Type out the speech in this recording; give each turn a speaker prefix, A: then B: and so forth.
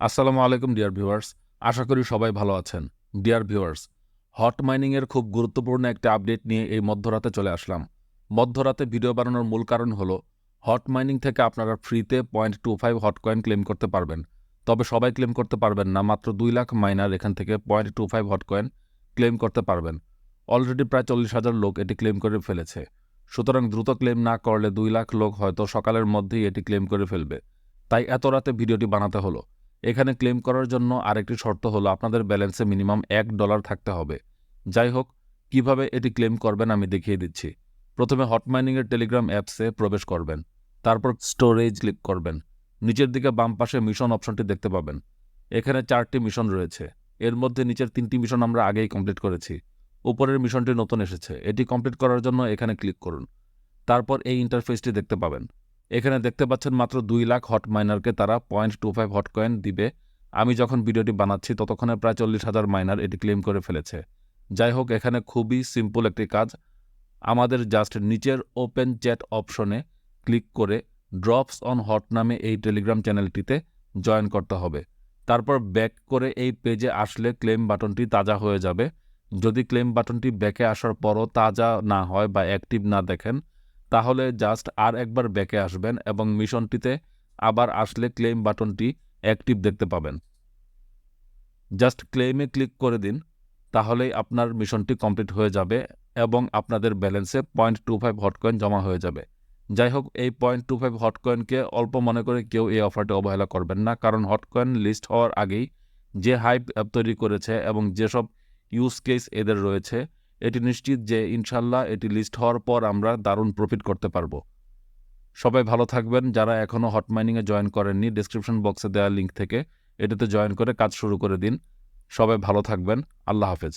A: আসসালামু আলাইকুম dear viewers. আশা করি সবাই ভালো আছেন। ডিয়ার ভিউয়ার্স, হট মাইনিংয়ের খুব গুরুত্বপূর্ণ একটা আপডেট নিয়ে এই মধ্যরাতে চলে আসলাম। মধ্যরাতে ভিডিও বানানোর মূল কারণ হলো হট মাইনিং থেকে আপনারা ফ্রিতে 0.25 হট কয়েন ক্লেম করতে পারবেন। তবে সবাই ক্লেম করতে পারবেন না, মাত্র 2 লাখ মাইনার এখান থেকে 0.25 হট কয়েন ক্লেম করতে পারবেন। অলরেডি প্রায় 40,000 লোক এটি ক্লেম করে ফেলেছে। সুতরাং দ্রুত ক্লেম না করলে 2 লাখ লোক হয়তো সকালের মধ্যেই এটি ক্লেম করে ফেলবে। তাই এত রাতে ভিডিওটি বানাতে হলো। এখানে ক্লেম করার জন্য আরেকটি শর্ত হলো আপনাদের ব্যালেন্সে মিনিমাম $1 থাকতে হবে। যাই হোক, কিভাবে এটি ক্লেম করবেন আমি দেখিয়ে দিচ্ছি। প্রথমে হট মাইনিংয়ের টেলিগ্রাম অ্যাপসে প্রবেশ করবেন। তারপর স্টোরেজ ক্লিক করবেন। নিচের দিকে বাম পাশে মিশন অপশনটি দেখতে পাবেন। এখানে 4টি মিশন রয়েছে। এর মধ্যে নিচের 3টি মিশন আমরা আগেই কমপ্লিট করেছি। উপরের মিশনটি নতুন এসেছে। এটি কমপ্লিট করার জন্য এখানে ক্লিক করুন। তারপর এই ইন্টারফেসটি দেখতে পাবেন। এখানে দেখতে পাচ্ছেন মাত্র 2 লাখ হট মাইনারকে তারা 0.25 হট কয়েন দিবে। আমি যখন ভিডিওটি বানাচ্ছি ততক্ষণে প্রায় 40,000 মাইনার এটি ক্লেম করে ফেলেছে। যাই হোক, এখানে খুবই সিম্পল একটি কাজ। আমাদের জাস্ট নিচের ওপেন চ্যাট অপশনে ক্লিক করে ড্রপস অন হট নামে এই টেলিগ্রাম চ্যানেলটিতে জয়েন করতে হবে। তারপর ব্যাক করে এই পেজে আসলে ক্লেম বাটনটি তাজা হয়ে যাবে। যদি ক্লেম বাটনটি ব্যাকে আসার পরও তাজা না হয় বা অ্যাক্টিভ না দেখেন, তাহলে জাস্ট আর একবার ব্যাকে আসবেন এবং মিশনটিতে আবার আসলে ক্লেম বাটনটি অ্যাক্টিভ দেখতে পাবেন। জাস্ট ক্লেমে ক্লিক করে দিন, তাহলেই আপনার মিশনটি কমপ্লিট হয়ে যাবে এবং আপনাদের ব্যালেন্সে 0.25 হট কয়েন জমা হয়ে যাবে। যাই হোক, এই 0.25 হট কয়েনকে অল্প মনে করে কেউ এই অফারটি অবহেলা করবেন না, কারণ হট কয়েন লিস্ট হওয়ার আগেই যে হাইপ অ্যাপ তৈরি করেছে এবং যেসব ইউজ কেস এদের রয়েছে, এটি নিশ্চিত যে ইনশাল্লাহ এটি লিস্ট হওয়ার পর আমরা দারুণ প্রফিট করতে পারবো। সবাই ভালো থাকবেন। যারা এখনও হট মাইনিংয়ে জয়েন করেননি, ডেসক্রিপশন বক্সে দেওয়া লিঙ্ক থেকে এটাতে জয়েন করে কাজ শুরু করে দিন। সবাই ভালো থাকবেন। আল্লাহ হাফেজ।